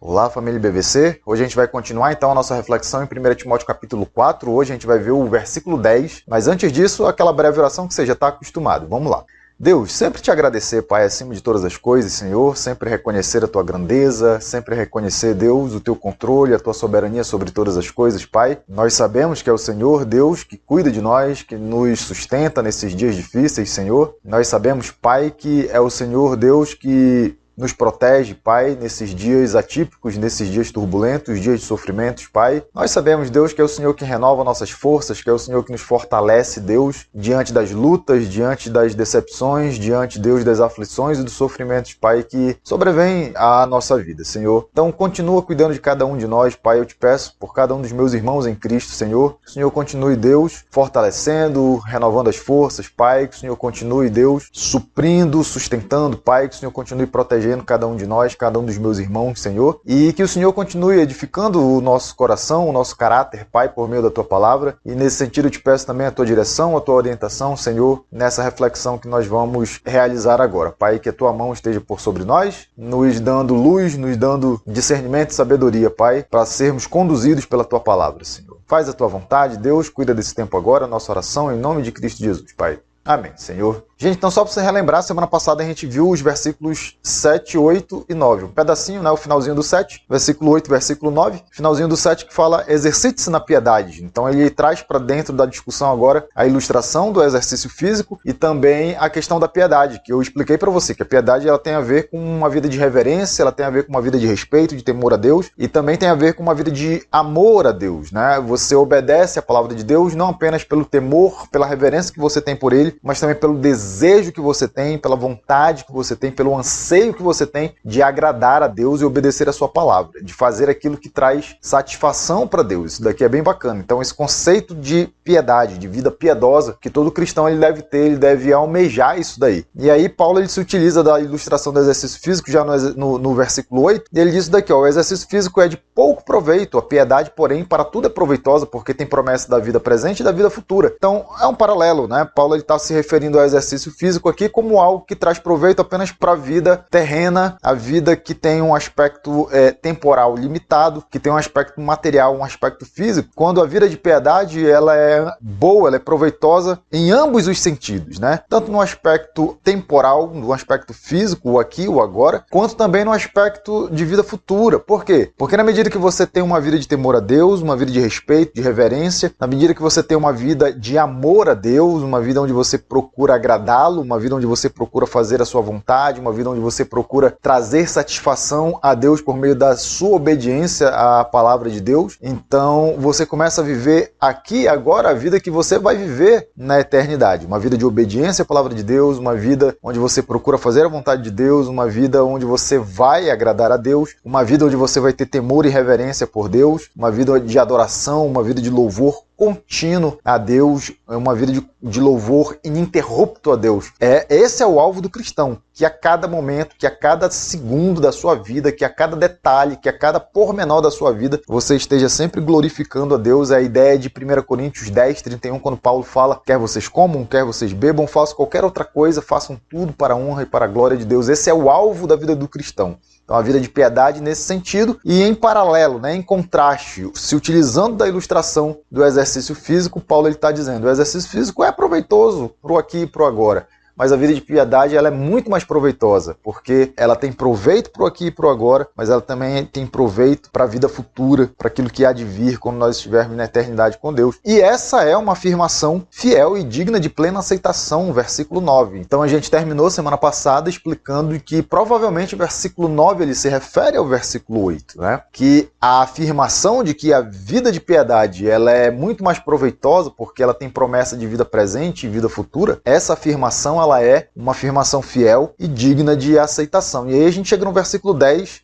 Olá, família BVC. Hoje a gente vai continuar então a nossa reflexão em 1 Timóteo capítulo 4. Hoje a gente vai ver o versículo 10. Mas antes disso, aquela breve oração que você já está acostumado. Vamos lá. Deus, sempre te agradecer, Pai, acima de todas as coisas, Senhor, sempre reconhecer a Tua grandeza, sempre reconhecer, Deus, o Teu controle, a Tua soberania sobre todas as coisas, Pai. Nós sabemos que é o Senhor, Deus, que cuida de nós, que nos sustenta nesses dias difíceis, Senhor. Nós sabemos, Pai, que é o Senhor, Deus, que nos protege, Pai, nesses dias atípicos, nesses dias turbulentos, dias de sofrimentos, Pai. Nós sabemos, Deus, que é o Senhor que renova nossas forças, que é o Senhor que nos fortalece, Deus, diante das lutas, diante das decepções, diante, Deus, das aflições e dos sofrimentos, Pai, que sobrevêm à nossa vida, Senhor. Então, continua cuidando de cada um de nós, Pai, eu te peço, por cada um dos meus irmãos em Cristo, Senhor. Que o Senhor continue, Deus, fortalecendo, renovando as forças, Pai. Que o Senhor continue, Deus, suprindo, sustentando, Pai. Que o Senhor continue protegendo cada um de nós, cada um dos meus irmãos, Senhor, e que o Senhor continue edificando o nosso coração, o nosso caráter, Pai, por meio da Tua palavra, e nesse sentido eu te peço também a Tua direção, a Tua orientação, Senhor, nessa reflexão que nós vamos realizar agora, Pai, que a Tua mão esteja por sobre nós, nos dando luz, nos dando discernimento e sabedoria, Pai, para sermos conduzidos pela Tua palavra, Senhor. Faz a Tua vontade, Deus, cuida desse tempo agora, nossa oração, em nome de Cristo Jesus, Pai. Amém, Senhor. Gente, então só para você relembrar, semana passada a gente viu os versículos 7, 8 e 9. Um pedacinho, né? O finalzinho do 7, versículo 8, versículo 9. Finalzinho do 7 que fala exercite-se na piedade. Então ele traz para dentro da discussão agora a ilustração do exercício físico e também a questão da piedade, que eu expliquei para você, que a piedade ela tem a ver com uma vida de reverência, ela tem a ver com uma vida de respeito, de temor a Deus e também tem a ver com uma vida de amor a Deus, né? Você obedece a palavra de Deus não apenas pelo temor, pela reverência que você tem por ele, mas também pelo desejo que você tem, pela vontade que você tem, pelo anseio que você tem de agradar a Deus e obedecer a sua palavra, de fazer aquilo que traz satisfação para Deus. Isso daqui é bem bacana. Então esse conceito de piedade, de vida piedosa, que todo cristão ele deve ter, ele deve almejar isso daí. E aí Paulo ele se utiliza da ilustração do exercício físico já no versículo 8, e ele diz isso daqui, ó, o exercício físico é de pouco proveito, a piedade, porém, para tudo é proveitosa, porque tem promessa da vida presente e da vida futura. Então é um paralelo, né? Paulo ele está se referindo ao exercício físico aqui como algo que traz proveito apenas para a vida terrena, a vida que tem um aspecto temporal limitado, que tem um aspecto material, um aspecto físico, quando a vida de piedade ela é boa, ela é proveitosa em ambos os sentidos, né? Tanto no aspecto temporal, no aspecto físico, o aqui, o agora, quanto também no aspecto de vida futura. Por quê? Porque na medida que você tem uma vida de temor a Deus, uma vida de respeito, de reverência, na medida que você tem uma vida de amor a Deus, uma vida onde você procura agradá-lo, uma vida onde você procura fazer a sua vontade, uma vida onde você procura trazer satisfação a Deus por meio da sua obediência à palavra de Deus, então você começa a viver aqui agora a vida que você vai viver na eternidade, uma vida de obediência à palavra de Deus, uma vida onde você procura fazer a vontade de Deus, uma vida onde você vai agradar a Deus, uma vida onde você vai ter temor e reverência por Deus, uma vida de adoração, uma vida de louvor contínuo a Deus, uma vida de louvor ininterrupto a Deus. Esse é o alvo do cristão, que a cada momento, que a cada segundo da sua vida, que a cada detalhe, que a cada pormenor da sua vida, você esteja sempre glorificando a Deus. É a ideia de 1 Coríntios 10, 31, quando Paulo fala, quer vocês comam, quer vocês bebam, façam qualquer outra coisa, façam tudo para a honra e para a glória de Deus. Esse é o alvo da vida do cristão. Então, a vida de piedade nesse sentido e em paralelo, né, em contraste, se utilizando da ilustração do exercício físico, Paulo está dizendo, o exercício físico é proveitoso para o aqui e para o agora. Mas a vida de piedade ela é muito mais proveitosa, porque ela tem proveito para o aqui e para o agora, mas ela também tem proveito para a vida futura, para aquilo que há de vir quando nós estivermos na eternidade com Deus. E essa é uma afirmação fiel e digna de plena aceitação, versículo 9. Então a gente terminou semana passada explicando que provavelmente o versículo 9 ele se refere ao versículo 8, né? Que a afirmação de que a vida de piedade ela é muito mais proveitosa porque ela tem promessa de vida presente e vida futura, essa afirmação ela é uma afirmação fiel e digna de aceitação. E aí a gente chega no versículo 10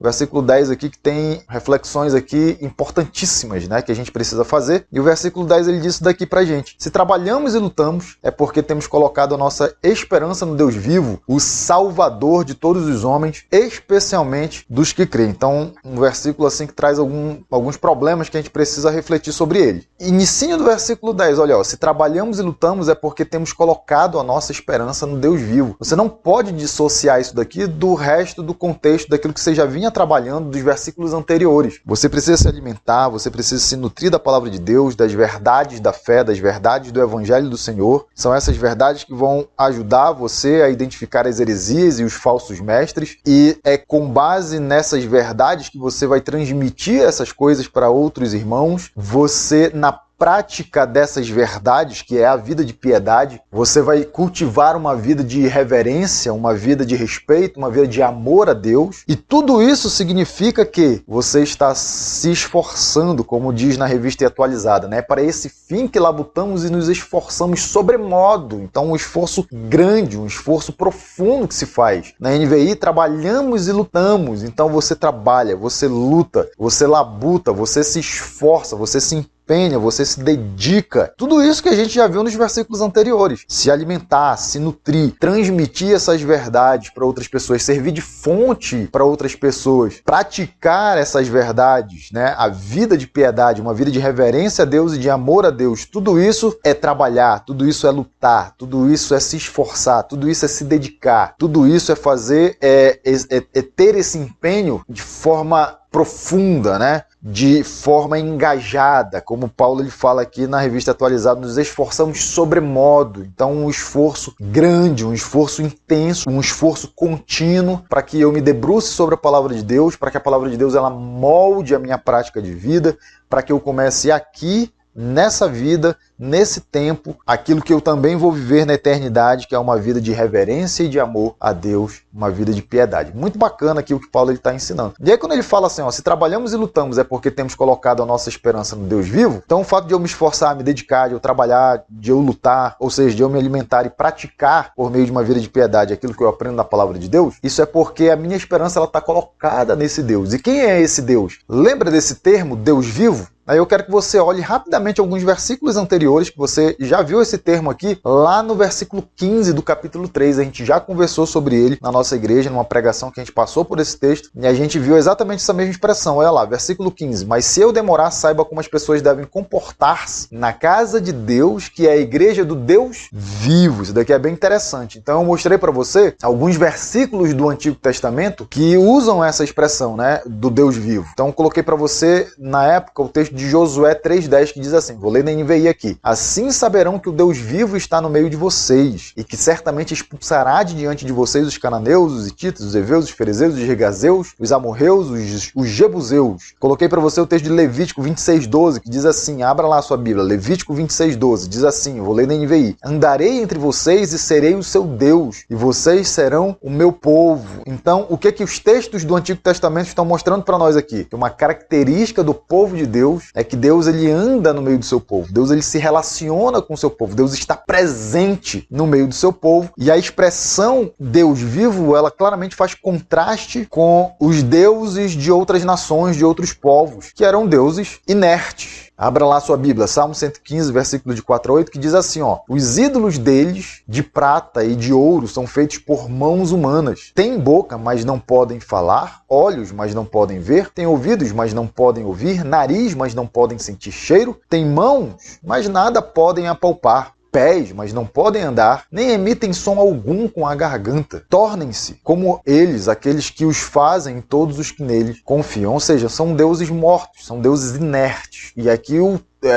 aqui que tem reflexões aqui importantíssimas, né, que a gente precisa fazer. E o versículo 10 ele diz isso daqui pra gente. Se trabalhamos e lutamos, é porque temos colocado a nossa esperança no Deus vivo, o Salvador de todos os homens, especialmente dos que creem. Então, um versículo assim que traz alguns problemas que a gente precisa refletir sobre ele. Inicinho do versículo 10, olha, ó, se trabalhamos e lutamos é porque temos colocado a nossa esperança no no Deus vivo. Você não pode dissociar isso daqui do resto do contexto daquilo que você já vinha trabalhando dos versículos anteriores. Você precisa se alimentar, você precisa se nutrir da palavra de Deus, das verdades da fé, das verdades do Evangelho do Senhor. São essas verdades que vão ajudar você a identificar as heresias e os falsos mestres, e é com base nessas verdades que você vai transmitir essas coisas para outros irmãos. Você, na prática dessas verdades, que é a vida de piedade, você vai cultivar uma vida de reverência, uma vida de respeito, uma vida de amor a Deus, e tudo isso significa que você está se esforçando, como diz na Revista Atualizada, né? Para esse fim que labutamos e nos esforçamos sobremodo. Então, um esforço grande, um esforço profundo que se faz. Na NVI, trabalhamos e lutamos. Então, você trabalha, você luta, você labuta, você se esforça, você se empenha, você se dedica. Tudo isso que a gente já viu nos versículos anteriores. Se alimentar, se nutrir, transmitir essas verdades para outras pessoas, servir de fonte para outras pessoas, praticar essas verdades, né? A vida de piedade, uma vida de reverência a Deus e de amor a Deus. Tudo isso é trabalhar, tudo isso é lutar, tudo isso é se esforçar, tudo isso é se dedicar, tudo isso é fazer, é ter esse empenho de forma profunda, né? De forma engajada, como Paulo ele fala aqui na Revista Atualizada, nos esforçamos sobremodo. Então, um esforço grande, um esforço intenso, um esforço contínuo para que eu me debruce sobre a palavra de Deus, para que a palavra de Deus ela molde a minha prática de vida, para que eu comece aqui, nessa vida, nesse tempo, aquilo que eu também vou viver na eternidade, que é uma vida de reverência e de amor a Deus, uma vida de piedade. Muito bacana aqui o que Paulo está ensinando. E aí quando ele fala assim, ó, se trabalhamos e lutamos é porque temos colocado a nossa esperança no Deus vivo, então o fato de eu me esforçar, me dedicar, de eu trabalhar, de eu lutar, ou seja, de eu me alimentar e praticar por meio de uma vida de piedade aquilo que eu aprendo na palavra de Deus, isso é porque a minha esperança está colocada nesse Deus. E quem é esse Deus? Lembra desse termo, Deus vivo? Aí eu quero que você olhe rapidamente alguns versículos anteriores, que você já viu esse termo aqui, lá no versículo 15 do capítulo 3. A gente já conversou sobre ele na nossa igreja, numa pregação que a gente passou por esse texto, e a gente viu exatamente essa mesma expressão. Olha lá, versículo 15. Mas se eu demorar, saiba como as pessoas devem comportar-se na casa de Deus, que é a igreja do Deus vivo. Isso daqui é bem interessante. Então eu mostrei para você alguns versículos do Antigo Testamento que usam essa expressão, né, do Deus vivo. Então eu coloquei para você, na época, o texto de Josué 3,10, que diz assim, vou ler na NVI aqui: assim saberão que o Deus vivo está no meio de vocês, e que certamente expulsará de diante de vocês os cananeus, os hititas, os heveus, os ferezeus, os regazeus, os amorreus, os jebuseus. Coloquei para você o texto de Levítico 26,12, que diz assim, abra lá a sua Bíblia, Levítico 26,12, diz assim, vou ler na NVI: andarei entre vocês e serei o seu Deus, e vocês serão o meu povo. Então, o que os textos do Antigo Testamento estão mostrando para nós aqui? Que uma característica do povo de Deus é que Deus ele anda no meio do seu povo, Deus ele se relaciona com o seu povo, Deus está presente no meio do seu povo, e a expressão Deus vivo, ela claramente faz contraste com os deuses de outras nações, de outros povos, que eram deuses inertes. Abra lá sua Bíblia, Salmo 115, versículo de 4 a 8, que diz assim, ó: os ídolos deles, de prata e de ouro, são feitos por mãos humanas. Têm boca, mas não podem falar, olhos, mas não podem ver, têm ouvidos, mas não podem ouvir, nariz, mas não podem sentir cheiro, têm mãos, mas nada podem apalpar, pés, mas não podem andar, nem emitem som algum com a garganta. Tornem-se como eles, aqueles que os fazem, todos os que neles confiam. Ou seja, são deuses mortos, são deuses inertes. E aqui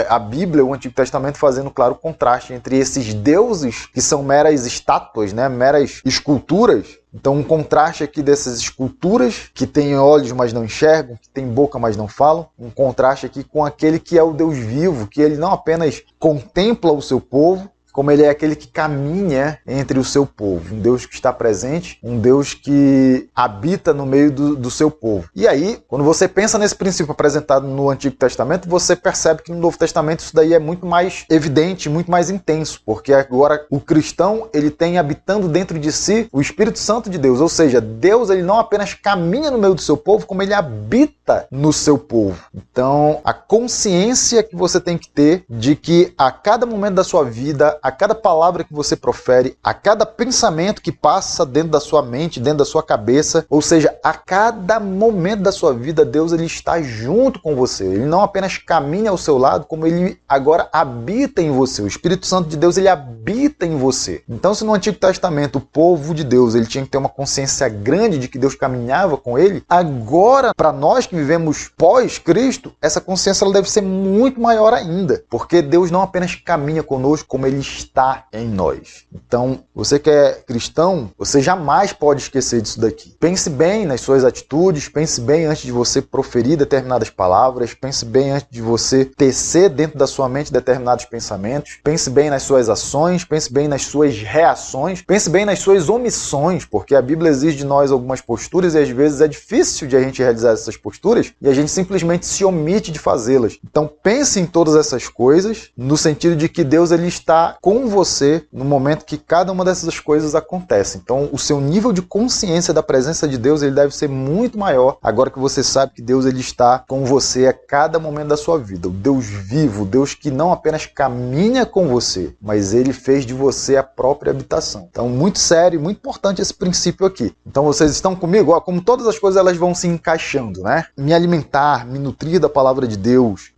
a Bíblia, o Antigo Testamento, fazendo claro o contraste entre esses deuses que são meras estátuas, né, meras esculturas. Então um contraste aqui dessas esculturas que têm olhos mas não enxergam, que têm boca mas não falam, um contraste aqui com aquele que é o Deus vivo, que ele não apenas contempla o seu povo, como ele é aquele que caminha entre o seu povo, um Deus que está presente, um Deus que habita no meio do seu povo. E aí, quando você pensa nesse princípio apresentado no Antigo Testamento, você percebe que no Novo Testamento isso daí é muito mais evidente, muito mais intenso, porque agora o cristão ele tem habitando dentro de si o Espírito Santo de Deus, ou seja, Deus ele não apenas caminha no meio do seu povo, como ele habita no seu povo. Então, a consciência que você tem que ter de que a cada momento da sua vida, a cada palavra que você profere, a cada pensamento que passa dentro da sua mente, dentro da sua cabeça, ou seja, a cada momento da sua vida, Deus ele está junto com você. Ele não apenas caminha ao seu lado, como ele agora habita em você. O Espírito Santo de Deus, ele habita em você. Então, se no Antigo Testamento o povo de Deus ele tinha que ter uma consciência grande de que Deus caminhava com ele, agora, para nós que vivemos pós-Cristo, essa consciência ela deve ser muito maior ainda, porque Deus não apenas caminha conosco, como ele está em nós. Então, você que é cristão, você jamais pode esquecer disso daqui. Pense bem nas suas atitudes, pense bem antes de você proferir determinadas palavras, pense bem antes de você tecer dentro da sua mente determinados pensamentos, pense bem nas suas ações, pense bem nas suas reações, pense bem nas suas omissões, porque a Bíblia exige de nós algumas posturas e às vezes é difícil de a gente realizar essas posturas e a gente simplesmente se omite de fazê-las. Então pense em todas essas coisas no sentido de que Deus ele está com você no momento que cada uma dessas coisas acontece. Então o seu nível de consciência da presença de Deus ele deve ser muito maior agora que você sabe que Deus ele está com você a cada momento da sua vida. O Deus vivo, o Deus que não apenas caminha com você, mas ele fez de você a própria habitação. Então muito sério, muito importante esse princípio aqui. Então vocês estão comigo? Ó, como todas as coisas elas vão se encaixando, né? Me alimentar, me nutrir da palavra de Deus,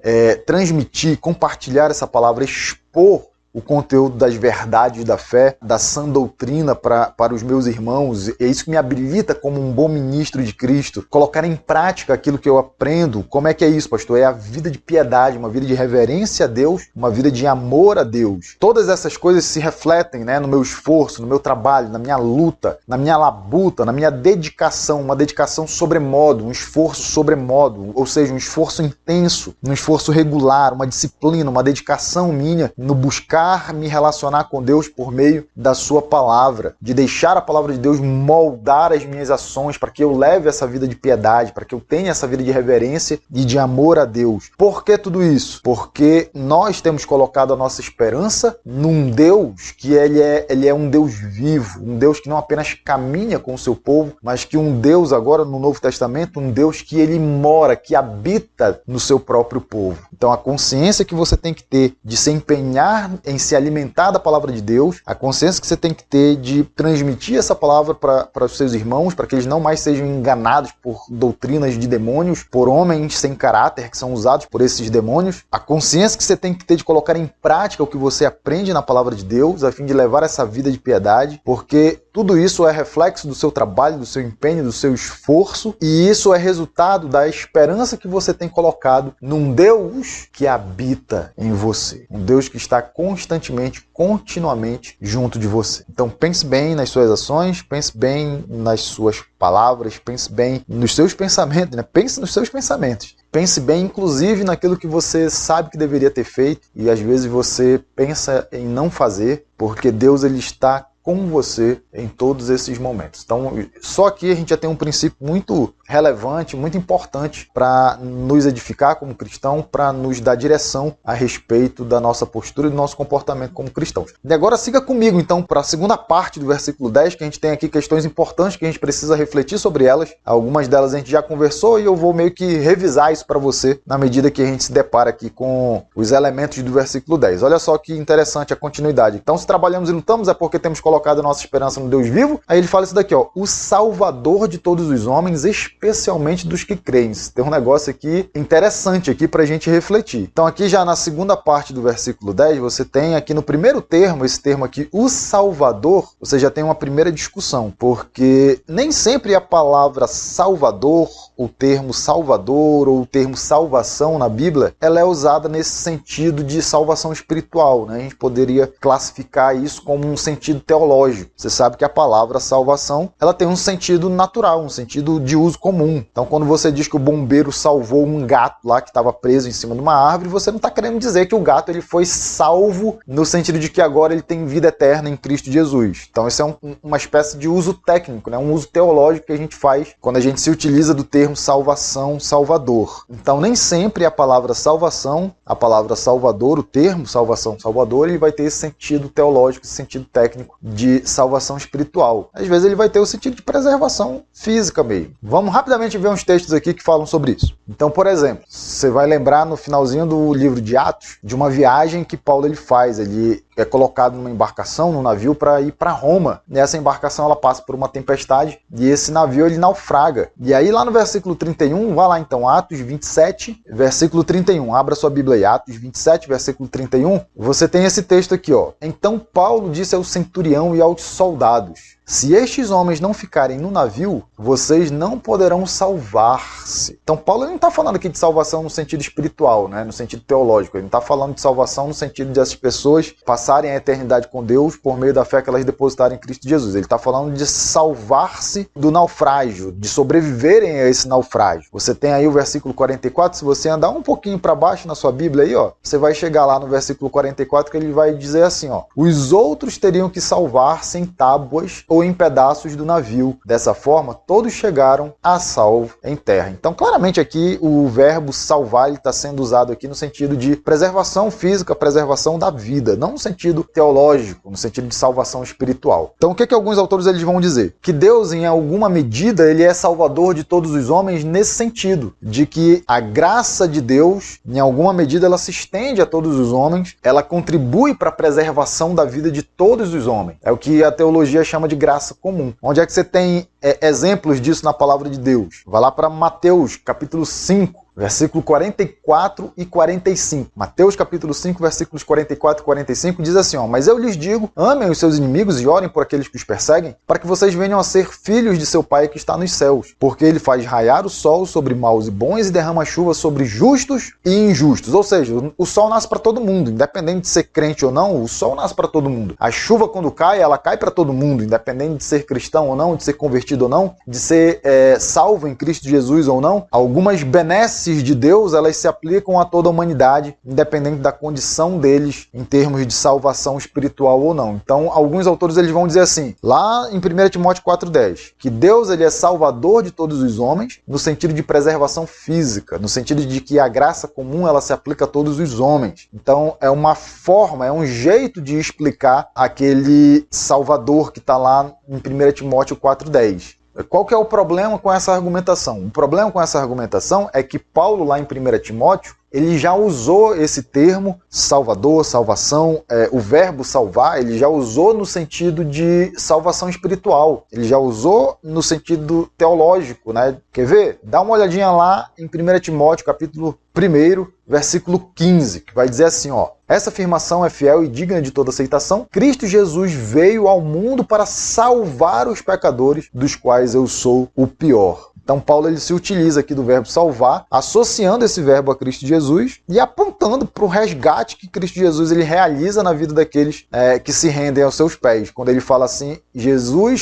transmitir, compartilhar essa palavra, expor o conteúdo das verdades da fé, da sã doutrina para os meus irmãos. É isso que me habilita como um bom ministro de Cristo. Colocar em prática aquilo que eu aprendo. Como é que é isso, pastor? É a vida de piedade, uma vida de reverência a Deus, uma vida de amor a Deus. Todas essas coisas se refletem, né, no meu esforço, no meu trabalho, na minha luta, na minha labuta, na minha dedicação, uma dedicação sobremodo, um esforço sobremodo, ou seja, um esforço intenso, um esforço regular, uma disciplina, uma dedicação minha no buscar me relacionar com Deus por meio da sua palavra, de deixar a palavra de Deus moldar as minhas ações para que eu leve essa vida de piedade, para que eu tenha essa vida de reverência e de amor a Deus. Por que tudo isso? Porque nós temos colocado a nossa esperança num Deus que ele é um Deus vivo, um Deus que não apenas caminha com o seu povo, mas que um Deus agora no Novo Testamento, um Deus que ele mora, que habita no seu próprio povo. Então a consciência que você tem que ter de se empenhar em se alimentar da palavra de Deus, a consciência que você tem que ter de transmitir essa palavra para os seus irmãos, para que eles não mais sejam enganados por doutrinas de demônios, por homens sem caráter que são usados por esses demônios. A consciência que você tem que ter de colocar em prática o que você aprende na palavra de Deus, a fim de levar essa vida de piedade, porque tudo isso é reflexo do seu trabalho, do seu empenho, do seu esforço, e isso é resultado da esperança que você tem colocado num Deus que habita em você, um Deus que está constantemente, continuamente junto de você. Então pense bem nas suas ações, pense bem nas suas palavras, pense bem nos seus pensamentos, né? Pense nos seus pensamentos. Pense bem, inclusive, naquilo que você sabe que deveria ter feito e às vezes você pensa em não fazer, porque Deus ele está com você em todos esses momentos. Então, só aqui a gente já tem um princípio muito relevante, muito importante para nos edificar como cristão, para nos dar direção a respeito da nossa postura e do nosso comportamento como cristãos. E agora siga comigo, então, para a segunda parte do versículo 10, que a gente tem aqui questões importantes que a gente precisa refletir sobre elas. Algumas delas a gente já conversou e eu vou meio que revisar isso para você na medida que a gente se depara aqui com os elementos do versículo 10. Olha só que interessante a continuidade. Então, se trabalhamos e lutamos é porque temos colocado a nossa esperança no Deus vivo. Aí ele fala isso daqui, ó, o Salvador de todos os homens, especialmente dos que creem. Tem um negócio aqui interessante aqui para a gente refletir. Então aqui já na segunda parte do versículo 10, você tem aqui no primeiro termo, esse termo aqui, o Salvador, você já tem uma primeira discussão, porque nem sempre a palavra Salvador, o termo Salvador ou o termo salvação na Bíblia, ela é usada nesse sentido de salvação espiritual, né? A gente poderia classificar isso como um sentido teológico. Você sabe que a palavra salvação, ela tem um sentido natural, um sentido de uso comum. Então, quando você diz que o bombeiro salvou um gato lá que estava preso em cima de uma árvore, você não está querendo dizer que o gato ele foi salvo no sentido de que agora ele tem vida eterna em Cristo Jesus. Então, isso é uma espécie de uso técnico, né? Um uso teológico que a gente faz quando a gente se utiliza do termo salvação, salvador. Então, nem sempre a palavra salvação, a palavra salvador, o termo salvação, salvador, ele vai ter esse sentido teológico, esse sentido técnico de salvação espiritual. Às vezes ele vai ter o sentido de preservação física mesmo. Vamos rapidamente ver uns textos aqui que falam sobre isso. Então, por exemplo, você vai lembrar no finalzinho do livro de Atos de uma viagem que Paulo ele faz. Ele é colocado numa embarcação, num navio, para ir para Roma. E essa embarcação ela passa por uma tempestade e esse navio ele naufraga. E aí lá no versículo 31, vá lá então, Atos 27, versículo 31, abra sua Bíblia aí, Atos 27, versículo 31, você tem esse texto aqui, ó. Então Paulo disse ao centurião e aos soldados: se estes homens não ficarem no navio, vocês não poderão salvar-se. Então Paulo não está falando aqui de salvação no sentido espiritual, né? No sentido teológico. Ele não está falando de salvação no sentido de essas pessoas passarem a eternidade com Deus por meio da fé que elas depositarem em Cristo Jesus. Ele está falando de salvar-se do naufrágio, de sobreviverem a esse naufrágio. Você tem aí o versículo 44, se você andar um pouquinho para baixo na sua Bíblia aí, ó, você vai chegar lá no versículo 44 que ele vai dizer assim, ó: os outros teriam que salvar-se em tábuas ou em pedaços do navio. Dessa forma, todos chegaram a salvo em terra. Então, claramente aqui o verbo salvar está sendo usado aqui no sentido de preservação física, preservação da vida, não no sentido teológico, no sentido de salvação espiritual. Então, o que alguns autores eles vão dizer? Que Deus, em alguma medida, ele é salvador de todos os homens nesse sentido, de que a graça de Deus, em alguma medida, ela se estende a todos os homens, ela contribui para a preservação da vida de todos os homens. É o que a teologia chama de graça comum. Onde é que você tem exemplos disso na palavra de Deus? Vai lá para Mateus, capítulo 5, versículo 44 e 45. Mateus capítulo 5, versículos 44 e 45 diz assim, ó: mas eu lhes digo, amem os seus inimigos e orem por aqueles que os perseguem, para que vocês venham a ser filhos de seu Pai que está nos céus, porque ele faz raiar o sol sobre maus e bons e derrama chuva sobre justos e injustos. Ou seja, o sol nasce para todo mundo, independente de ser crente ou não, o sol nasce para todo mundo. A chuva, quando cai, ela cai para todo mundo, independente de ser cristão ou não, de ser convertido ou não, de ser salvo em Cristo Jesus ou não. Algumas benesses de Deus, elas se aplicam a toda a humanidade, independente da condição deles em termos de salvação espiritual ou não. Então, alguns autores eles vão dizer assim, lá em 1 Timóteo 4,10, que Deus ele é salvador de todos os homens, no sentido de preservação física, no sentido de que a graça comum ela se aplica a todos os homens. Então, é uma forma, é um jeito de explicar aquele salvador que está lá em 1 Timóteo 4,10. Qual que é o problema com essa argumentação? O problema com essa argumentação é que Paulo, lá em 1 Timóteo, ele já usou esse termo, salvador, salvação, o verbo salvar, ele já usou no sentido de salvação espiritual. Ele já usou no sentido teológico, né? Quer ver? Dá uma olhadinha lá em 1 Timóteo, capítulo 1, versículo 15, que vai dizer assim, ó: essa afirmação é fiel e digna de toda aceitação. Cristo Jesus veio ao mundo para salvar os pecadores, dos quais eu sou o pior. Então Paulo ele se utiliza aqui do verbo salvar, associando esse verbo a Cristo Jesus e apontando para o resgate que Cristo Jesus ele realiza na vida daqueles que se rendem aos seus pés. Quando ele fala assim,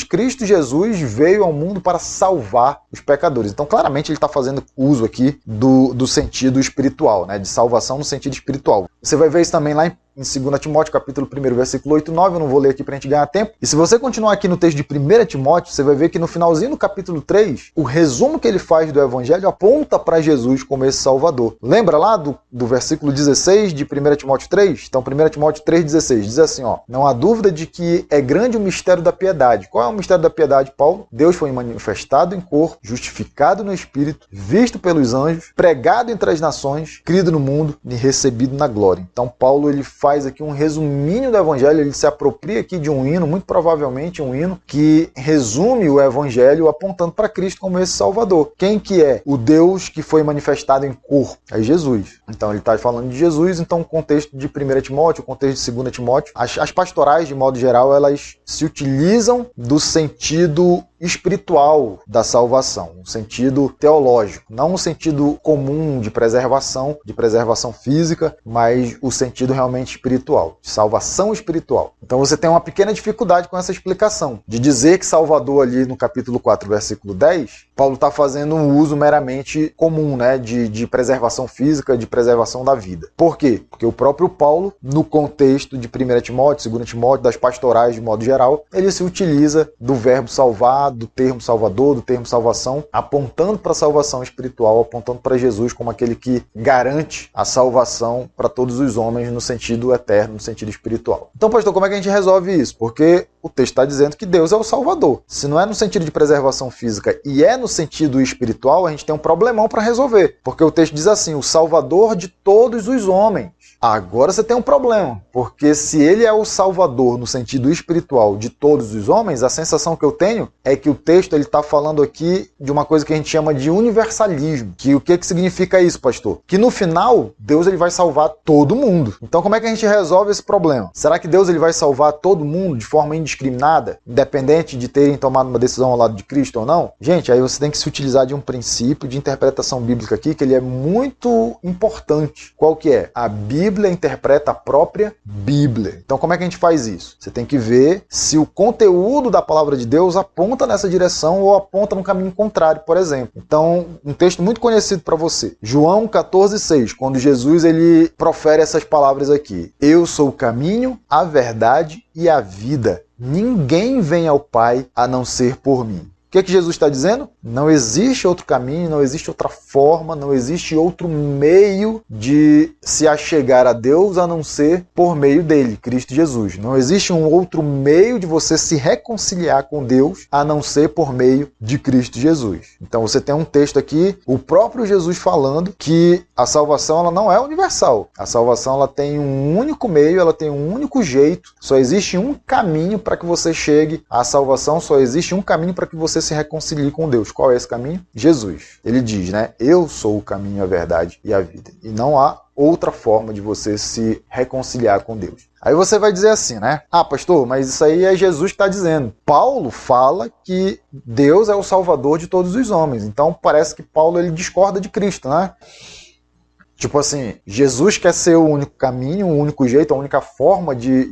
Cristo Jesus veio ao mundo para salvar os pecadores. Então claramente ele está fazendo uso aqui do sentido espiritual, né? De salvação no sentido espiritual. Você vai ver isso também lá em 2 Timóteo, capítulo 1, versículo 8 e 9, eu não vou ler aqui para a gente ganhar tempo. E se você continuar aqui no texto de 1 Timóteo, você vai ver que no finalzinho do capítulo 3, o resumo que ele faz do Evangelho aponta para Jesus como esse Salvador. Lembra lá do versículo 16 de 1 Timóteo 3? Então 1 Timóteo 3,16 diz assim, ó: não há dúvida de que é grande o mistério da piedade. Qual é o mistério da piedade, Paulo? Deus foi manifestado em corpo, justificado no Espírito, visto pelos anjos, pregado entre as nações, crido no mundo e recebido na glória. Então Paulo ele faz aqui um resuminho do Evangelho, ele se apropria aqui de um hino, muito provavelmente um hino que resume o Evangelho apontando para Cristo como esse Salvador. Quem que é o Deus que foi manifestado em corpo? É Jesus. Então ele está falando de Jesus, então o contexto de 1 Timóteo, o contexto de 2 Timóteo, as pastorais de modo geral, elas se utilizam do sentido espiritual da salvação, um sentido teológico, não um sentido comum de preservação física, mas o sentido realmente espiritual, de salvação espiritual. Então você tem uma pequena dificuldade com essa explicação, de dizer que Salvador ali no capítulo 4, versículo 10, Paulo está fazendo um uso meramente comum, né, de preservação física, de preservação da vida. Por quê? Porque o próprio Paulo, no contexto de 1 Timóteo, 2 Timóteo, das pastorais de modo geral, ele se utiliza do verbo salvar, do termo salvador, do termo salvação, apontando para a salvação espiritual, apontando para Jesus como aquele que garante a salvação para todos os homens no sentido eterno, no sentido espiritual. Então, pastor, como é que a gente resolve isso? Porque o texto está dizendo que Deus é o Salvador. Se não é no sentido de preservação física e é no sentido espiritual, a gente tem um problemão para resolver. Porque o texto diz assim, o Salvador de todos os homens. Agora você tem um problema, porque se ele é o salvador no sentido espiritual de todos os homens, a sensação que eu tenho é que o texto está falando aqui de uma coisa que a gente chama de universalismo. Que o que significa isso, pastor? Que no final, Deus ele vai salvar todo mundo. Então como é que a gente resolve esse problema? Será que Deus ele vai salvar todo mundo de forma indiscriminada, independente de terem tomado uma decisão ao lado de Cristo ou não? Gente, aí você tem que se utilizar de um princípio de interpretação bíblica aqui, que ele é muito importante. Qual que é? A Bíblia interpreta a própria Bíblia. Então como é que a gente faz isso? Você tem que ver se o conteúdo da palavra de Deus aponta nessa direção ou aponta no caminho contrário, por exemplo. Então, um texto muito conhecido para você. João 14,6, quando Jesus ele profere essas palavras aqui. Eu sou o caminho, a verdade e a vida. Ninguém vem ao Pai a não ser por mim. O que Jesus está dizendo? Não existe outro caminho, não existe outra forma, não existe outro meio de se achegar a Deus a não ser por meio dele, Cristo Jesus. Não existe um outro meio de você se reconciliar com Deus a não ser por meio de Cristo Jesus. Então você tem um texto aqui, o próprio Jesus falando que a salvação ela não é universal. A salvação ela tem um único meio, ela tem um único jeito. Só existe um caminho para que você chegue à salvação, só existe um caminho para que você se reconcilie com Deus. Qual é esse caminho? Jesus. Ele diz, né? Eu sou o caminho, a verdade e a vida. E não há outra forma de você se reconciliar com Deus. Aí você vai dizer assim, né? Ah, pastor, mas isso aí é Jesus que está dizendo. Paulo fala que Deus é o salvador de todos os homens. Então parece que Paulo ele discorda de Cristo, né? Tipo assim, Jesus quer ser o único caminho, o único jeito, a única forma de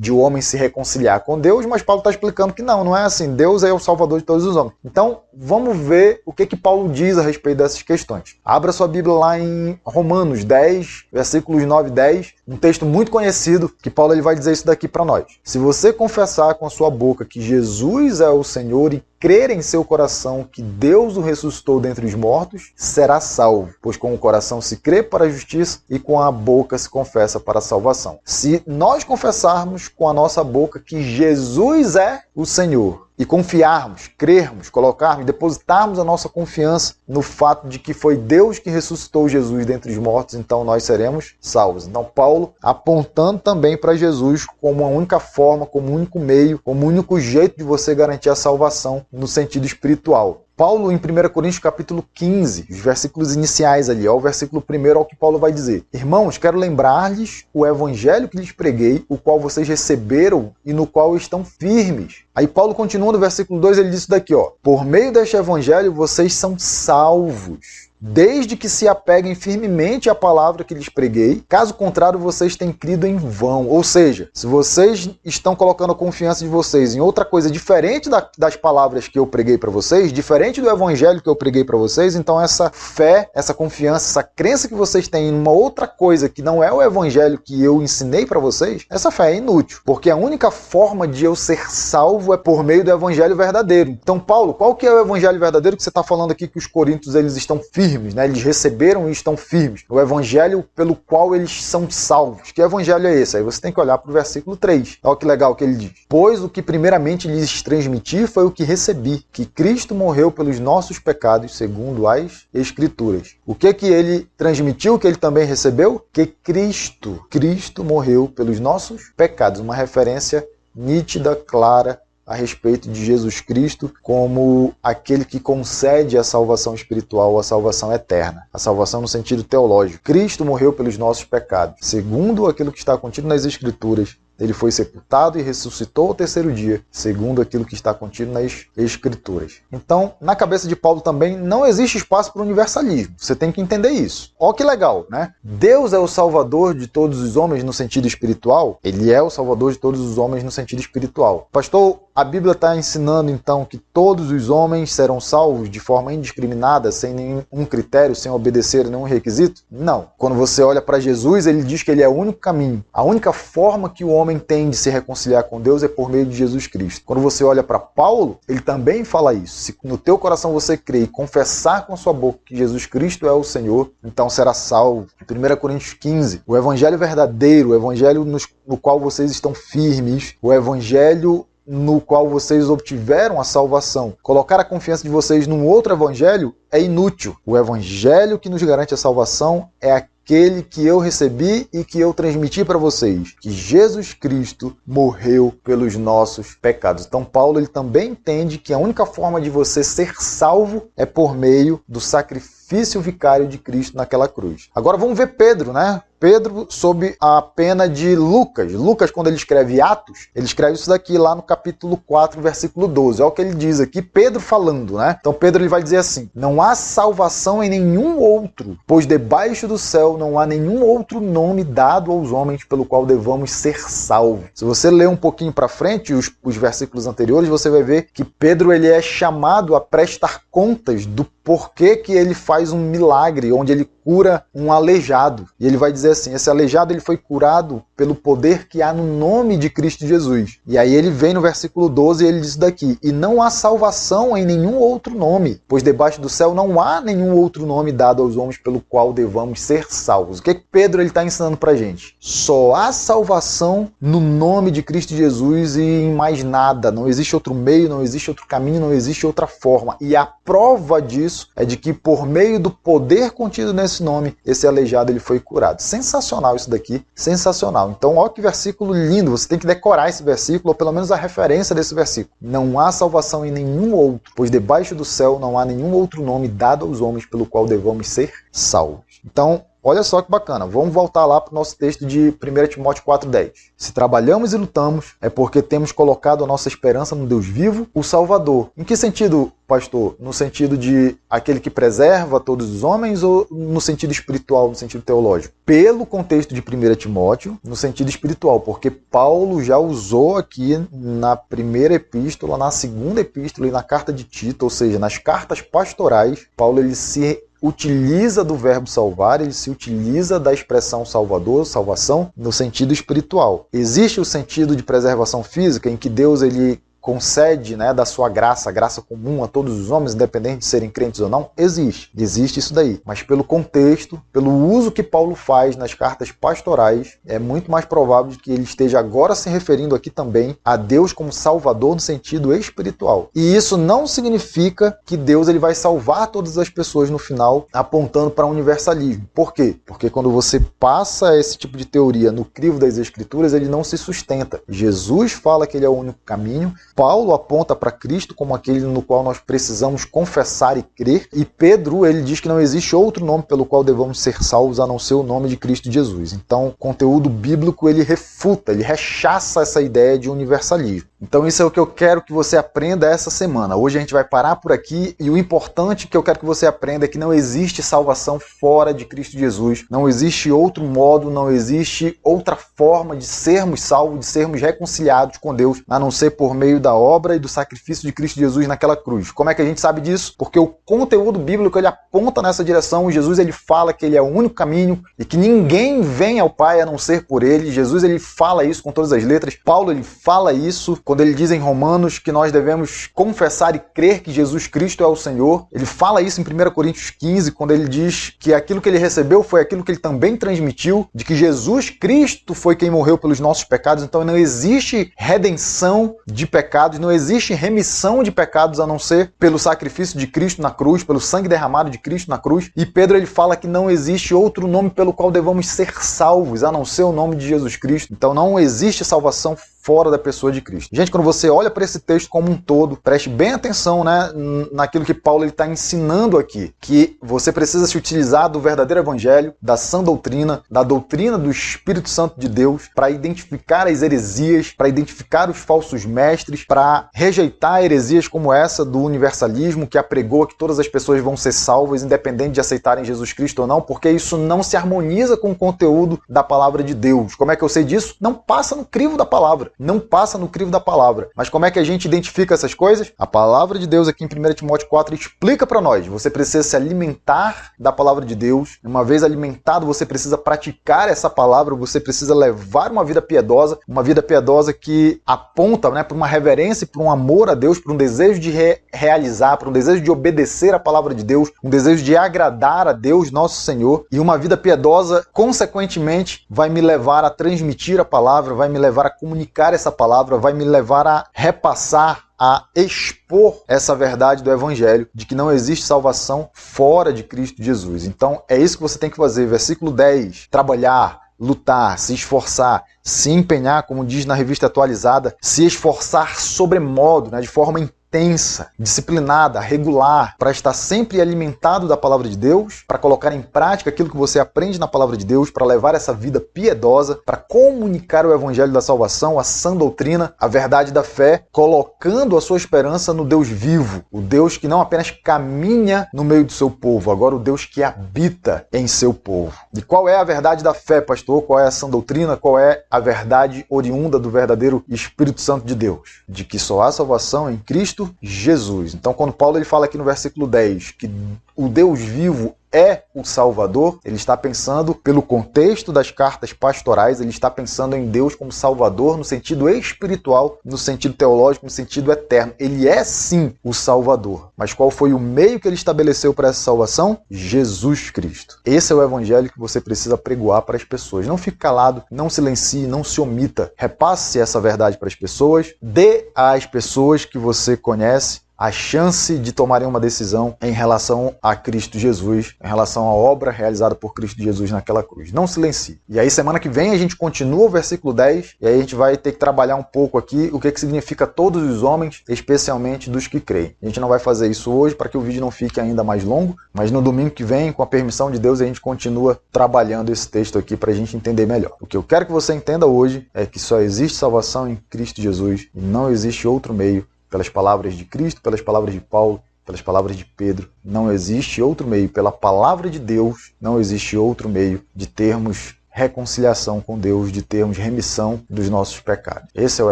o homem se reconciliar com Deus, mas Paulo está explicando que não é assim. Deus é o salvador de todos os homens. Então, vamos ver o que Paulo diz a respeito dessas questões. Abra sua Bíblia lá em Romanos 10, versículos 9 e 10, um texto muito conhecido, que Paulo ele vai dizer isso daqui para nós. Se você confessar com a sua boca que Jesus é o Senhor e crer em seu coração que Deus o ressuscitou dentre os mortos, será salvo, pois com o coração se crê para a justiça e com a boca se confessa para a salvação. Se nós confessarmos com a nossa boca que Jesus é o Senhor, e confiarmos, crermos, colocarmos, depositarmos a nossa confiança no fato de que foi Deus que ressuscitou Jesus dentre os mortos, então nós seremos salvos. Então Paulo apontando também para Jesus como a única forma, como o único meio, como o único jeito de você garantir a salvação no sentido espiritual. Paulo, em 1 Coríntios capítulo 15, os versículos iniciais ali, ó, o versículo 1 ao que Paulo vai dizer. Irmãos, quero lembrar-lhes o evangelho que lhes preguei, o qual vocês receberam e no qual estão firmes. Aí Paulo continua no versículo 2, ele diz isso daqui, ó. Por meio deste evangelho vocês são salvos, desde que se apeguem firmemente à palavra que lhes preguei, caso contrário vocês têm crido em vão. Ou seja, se vocês estão colocando a confiança de vocês em outra coisa diferente das palavras que eu preguei para vocês, diferente do evangelho que eu preguei para vocês, então essa fé, essa confiança, essa crença que vocês têm em uma outra coisa que não é o evangelho que eu ensinei para vocês, essa fé é inútil, porque a única forma de eu ser salvo é por meio do evangelho verdadeiro. Então, Paulo, qual que é o evangelho verdadeiro que você está falando aqui que os coríntios eles estão firmes? Né? Eles receberam e estão firmes. O evangelho pelo qual eles são salvos. Que evangelho é esse? Aí você tem que olhar para o versículo 3. Olha que legal que ele diz. Pois o que primeiramente lhes transmiti foi o que recebi, que Cristo morreu pelos nossos pecados, segundo as Escrituras. O que ele transmitiu, que ele também recebeu? Que Cristo morreu pelos nossos pecados. Uma referência nítida, clara, a respeito de Jesus Cristo como aquele que concede a salvação espiritual, a salvação eterna, a salvação no sentido teológico. Cristo morreu pelos nossos pecados, segundo aquilo que está contido nas Escrituras. Ele foi sepultado e ressuscitou ao terceiro dia, segundo aquilo que está contido nas Escrituras. Então, na cabeça de Paulo também não existe espaço para o universalismo. Você tem que entender isso. Olha que legal, né? Deus é o salvador de todos os homens no sentido espiritual. Ele é o salvador de todos os homens no sentido espiritual. Pastor, a Bíblia está ensinando então que todos os homens serão salvos de forma indiscriminada, sem nenhum critério, sem obedecer a nenhum requisito? Não. Quando você olha para Jesus, ele diz que ele é o único caminho. A única forma que o homem tem de se reconciliar com Deus é por meio de Jesus Cristo. Quando você olha para Paulo, ele também fala isso. Se no teu coração você crer e confessar com a sua boca que Jesus Cristo é o Senhor, então será salvo. Em 1 Coríntios 15, o evangelho verdadeiro, o evangelho no qual vocês estão firmes, o evangelho no qual vocês obtiveram a salvação, colocar a confiança de vocês num outro evangelho é inútil. O evangelho que nos garante a salvação é aquele que eu recebi e que eu transmiti para vocês, que Jesus Cristo morreu pelos nossos pecados. Então Paulo ele também entende que a única forma de você ser salvo é por meio do sacrifício vicário de Cristo naquela cruz. Agora vamos ver Pedro, né? Pedro sob a pena de Lucas. Lucas, quando ele escreve Atos, ele escreve isso daqui lá no capítulo 4, versículo 12. Olha o que ele diz aqui, Pedro falando, né? Então Pedro ele vai dizer assim: não há salvação em nenhum outro, pois debaixo do céu não há nenhum outro nome dado aos homens pelo qual devamos ser salvos. Se você ler um pouquinho para frente, os versículos anteriores, você vai ver que Pedro ele é chamado a prestar contas do porquê que ele faz um milagre, onde ele cura um aleijado. E ele vai dizer assim, esse aleijado ele foi curado pelo poder que há no nome de Cristo Jesus. E aí ele vem no versículo 12 e ele diz daqui: e não há salvação em nenhum outro nome, pois debaixo do céu não há nenhum outro nome dado aos homens pelo qual devamos ser salvos. O que Pedro está ensinando pra gente? Só há salvação no nome de Cristo Jesus e em mais nada. Não existe outro meio, não existe outro caminho, não existe outra forma. E a prova disso é de que por meio do poder contido nesse nome, esse aleijado ele foi curado. Sensacional isso daqui, sensacional. Então, olha que versículo lindo, você tem que decorar esse versículo, ou pelo menos a referência desse versículo. Não há salvação em nenhum outro, pois debaixo do céu não há nenhum outro nome dado aos homens pelo qual devamos ser salvos. Então, olha só que bacana, vamos voltar lá para o nosso texto de 1 Timóteo 4,10. Se trabalhamos e lutamos, é porque temos colocado a nossa esperança no Deus vivo, o Salvador. Em que sentido, pastor? No sentido de aquele que preserva todos os homens ou no sentido espiritual, no sentido teológico? Pelo contexto de 1 Timóteo, no sentido espiritual, porque Paulo já usou aqui na primeira epístola, na segunda epístola e na carta de Tito, ou seja, nas cartas pastorais, Paulo ele se utiliza do verbo salvar, ele se utiliza da expressão salvador, salvação, no sentido espiritual. Existe o sentido de preservação física, em que Deus ele concede, né, da sua graça, a graça comum a todos os homens, independente de serem crentes ou não, existe isso daí. Mas pelo contexto, pelo uso que Paulo faz nas cartas pastorais, é muito mais provável de que ele esteja agora se referindo aqui também a Deus como Salvador no sentido espiritual. E isso não significa que Deus ele vai salvar todas as pessoas no final, apontando para o universalismo. Por quê? Porque quando você passa esse tipo de teoria no crivo das Escrituras, ele não se sustenta. Jesus fala que ele é o único caminho, Paulo aponta para Cristo como aquele no qual nós precisamos confessar e crer, e Pedro ele diz que não existe outro nome pelo qual devamos ser salvos a não ser o nome de Cristo Jesus. Então, o conteúdo bíblico ele refuta, ele rechaça essa ideia de universalismo. Então isso é o que eu quero que você aprenda essa semana. Hoje a gente vai parar por aqui e o importante que eu quero que você aprenda é que não existe salvação fora de Cristo Jesus. Não existe outro modo, não existe outra forma de sermos salvos, de sermos reconciliados com Deus, a não ser por meio da obra e do sacrifício de Cristo Jesus naquela cruz. Como é que a gente sabe disso? Porque o conteúdo bíblico ele aponta nessa direção. Jesus ele fala que ele é o único caminho e que ninguém vem ao Pai a não ser por ele. Jesus ele fala isso com todas as letras. Paulo ele fala isso quando ele diz em Romanos que nós devemos confessar e crer que Jesus Cristo é o Senhor. Ele fala isso em 1 Coríntios 15, quando ele diz que aquilo que ele recebeu foi aquilo que ele também transmitiu, de que Jesus Cristo foi quem morreu pelos nossos pecados. Então não existe redenção de pecados, não existe remissão de pecados a não ser pelo sacrifício de Cristo na cruz, pelo sangue derramado de Cristo na cruz. E Pedro ele fala que não existe outro nome pelo qual devamos ser salvos, a não ser o nome de Jesus Cristo. Então não existe salvação fora da pessoa de Cristo. Gente, quando você olha para esse texto como um todo, preste bem atenção, né, naquilo que Paulo está ensinando aqui, que você precisa se utilizar do verdadeiro evangelho, da sã doutrina, da doutrina do Espírito Santo de Deus, para identificar as heresias, para identificar os falsos mestres, para rejeitar heresias como essa do universalismo, que apregou que todas as pessoas vão ser salvas, independente de aceitarem Jesus Cristo ou não, porque isso não se harmoniza com o conteúdo da palavra de Deus. Como é que eu sei disso? Não passa no crivo da palavra. Não passa no crivo da palavra. Mas como é que a gente identifica essas coisas? A palavra de Deus aqui em 1 Timóteo 4 explica para nós. Você precisa se alimentar da palavra de Deus. Uma vez alimentado, você precisa praticar essa palavra, você precisa levar uma vida piedosa que aponta, né, para uma reverência, para um amor a Deus, para um desejo de realizar, para um desejo de obedecer a palavra de Deus, um desejo de agradar a Deus, nosso Senhor. E uma vida piedosa, consequentemente, vai me levar a transmitir a palavra, vai me levar a comunicar comunicar essa palavra, vai me levar a repassar, a expor essa verdade do Evangelho, de que não existe salvação fora de Cristo Jesus. Então é isso que você tem que fazer. Versículo 10, trabalhar, lutar, se esforçar, se empenhar, como diz na revista atualizada, se esforçar sobremodo, de forma intensa, disciplinada, regular, para estar sempre alimentado da palavra de Deus, para colocar em prática aquilo que você aprende na palavra de Deus, para levar essa vida piedosa, para comunicar o evangelho da salvação, a sã doutrina, a verdade da fé, colocando a sua esperança no Deus vivo, o Deus que não apenas caminha no meio do seu povo, agora o Deus que habita em seu povo. E qual é a verdade da fé, pastor? Qual é a sã doutrina? Qual é a verdade oriunda do verdadeiro Espírito Santo de Deus? De que só há salvação em Cristo Jesus. Então, quando Paulo ele fala aqui no versículo 10 que o Deus vivo é o Salvador, ele está pensando, pelo contexto das cartas pastorais, ele está pensando em Deus como Salvador no sentido espiritual, no sentido teológico, no sentido eterno. Ele é sim o Salvador. Mas qual foi o meio que ele estabeleceu para essa salvação? Jesus Cristo. Esse é o evangelho que você precisa pregoar para as pessoas. Não fique calado, não silencie, não se omita. Repasse essa verdade para as pessoas, dê às pessoas que você conhece a chance de tomarem uma decisão em relação a Cristo Jesus, em relação à obra realizada por Cristo Jesus naquela cruz. Não silencie. E aí, semana que vem, a gente continua o versículo 10, e aí a gente vai ter que trabalhar um pouco aqui o que significa todos os homens, especialmente dos que creem. A gente não vai fazer isso hoje para que o vídeo não fique ainda mais longo, mas no domingo que vem, com a permissão de Deus, a gente continua trabalhando esse texto aqui para a gente entender melhor. O que eu quero que você entenda hoje é que só existe salvação em Cristo Jesus e não existe outro meio. Pelas palavras de Cristo, pelas palavras de Paulo, pelas palavras de Pedro. Não existe outro meio. Pela palavra de Deus, não existe outro meio de termos reconciliação com Deus, de termos remissão dos nossos pecados. Esse é o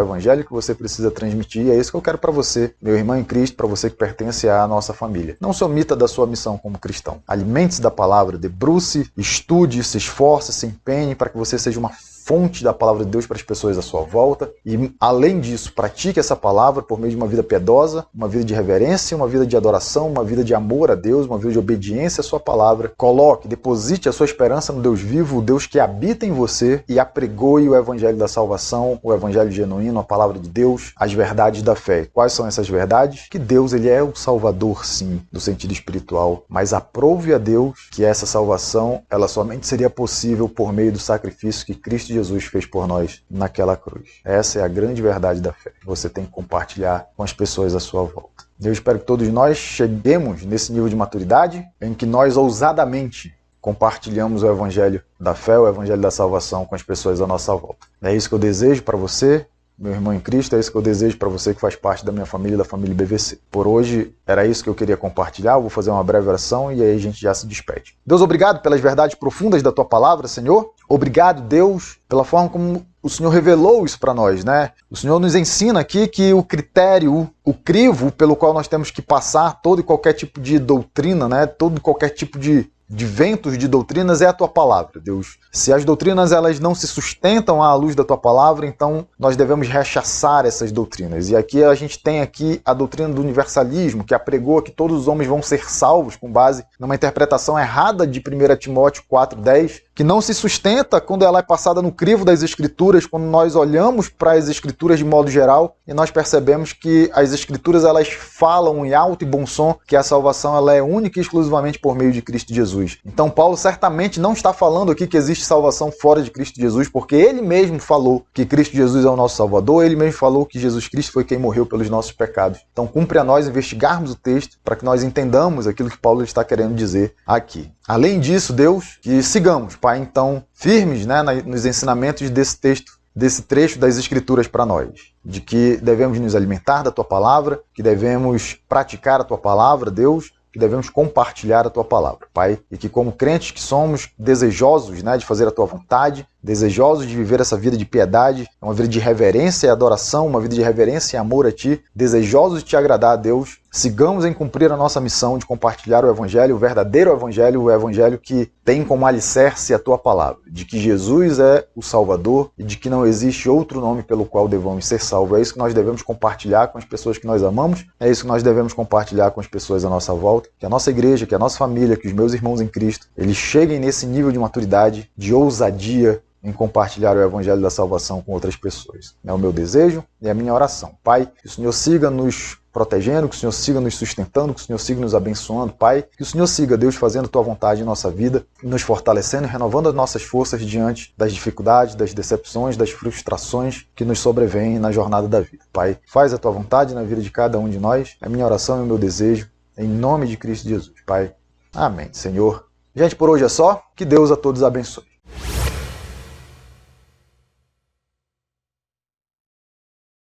evangelho que você precisa transmitir e é isso que eu quero para você, meu irmão em Cristo, para você que pertence à nossa família. Não se omita da sua missão como cristão. Alimente-se da palavra, debruce, estude, se esforce, se empenhe para que você seja uma fonte da palavra de Deus para as pessoas à sua volta e, além disso, pratique essa palavra por meio de uma vida piedosa, uma vida de reverência, uma vida de adoração, uma vida de amor a Deus, uma vida de obediência à sua palavra. Coloque, deposite a sua esperança no Deus vivo, o Deus que habita em você e apregoe o evangelho da salvação, o evangelho genuíno, a palavra de Deus, as verdades da fé. Quais são essas verdades? Que Deus ele é o Salvador, sim, no sentido espiritual, mas aprove a Deus que essa salvação ela somente seria possível por meio do sacrifício que Cristo Jesus fez por nós naquela cruz. Essa é a grande verdade da fé. Você tem que compartilhar com as pessoas à sua volta. Eu espero que todos nós cheguemos nesse nível de maturidade em que nós ousadamente compartilhamos o evangelho da fé, o evangelho da salvação com as pessoas à nossa volta. É isso que eu desejo para você, meu irmão em Cristo, é isso que eu desejo para você que faz parte da minha família, da família BVC. Por hoje, era isso que eu queria compartilhar, eu vou fazer uma breve oração e aí a gente já se despede. Deus, obrigado pelas verdades profundas da Tua palavra, Senhor. Obrigado, Deus, pela forma como o Senhor revelou isso para nós, né? O Senhor nos ensina aqui que o critério, o crivo pelo qual nós temos que passar todo e qualquer tipo de doutrina, né? Todo e qualquer tipo de ventos de doutrinas é a Tua palavra, Deus. Se as doutrinas elas não se sustentam à luz da Tua palavra, então nós devemos rechaçar essas doutrinas. E aqui a gente tem aqui a doutrina do universalismo, que apregou que todos os homens vão ser salvos com base numa interpretação errada de 1 Timóteo 4,10, que não se sustenta quando ela é passada no crivo das Escrituras, quando nós olhamos para as Escrituras de modo geral e nós percebemos que as Escrituras elas falam em alto e bom som que a salvação ela é única e exclusivamente por meio de Cristo Jesus. Então Paulo certamente não está falando aqui que existe salvação fora de Cristo Jesus, porque ele mesmo falou que Cristo Jesus é o nosso Salvador, ele mesmo falou que Jesus Cristo foi quem morreu pelos nossos pecados. Então cumpre a nós investigarmos o texto para que nós entendamos aquilo que Paulo está querendo dizer aqui. Além disso, Deus, que sigamos, Pai, então, firmes, né, nos ensinamentos desse texto, desse trecho das Escrituras para nós, de que devemos nos alimentar da Tua palavra, que devemos praticar a Tua palavra, Deus, que devemos compartilhar a Tua palavra, Pai, e que como crentes que somos desejosos, né, de fazer a Tua vontade, desejosos de viver essa vida de piedade, uma vida de reverência e adoração, uma vida de reverência e amor a Ti, desejosos de Te agradar a Deus, sigamos em cumprir a nossa missão de compartilhar o Evangelho, o verdadeiro Evangelho, o Evangelho que tem como alicerce a Tua palavra, de que Jesus é o Salvador e de que não existe outro nome pelo qual devamos ser salvos. É isso que nós devemos compartilhar com as pessoas que nós amamos, é isso que nós devemos compartilhar com as pessoas à nossa volta, que a nossa igreja, que a nossa família, que os meus irmãos em Cristo, eles cheguem nesse nível de maturidade, de ousadia, em compartilhar o Evangelho da Salvação com outras pessoas. É o meu desejo e a minha oração. Pai, que o Senhor siga nos protegendo, que o Senhor siga nos sustentando, que o Senhor siga nos abençoando, Pai. Que o Senhor siga, Deus, fazendo Tua vontade em nossa vida, nos fortalecendo e renovando as nossas forças diante das dificuldades, das decepções, das frustrações que nos sobrevêm na jornada da vida. Pai, faz a Tua vontade na vida de cada um de nós. É a minha oração e o meu desejo, em nome de Cristo Jesus. Pai, amém. Senhor. Gente, por hoje é só. Que Deus a todos abençoe.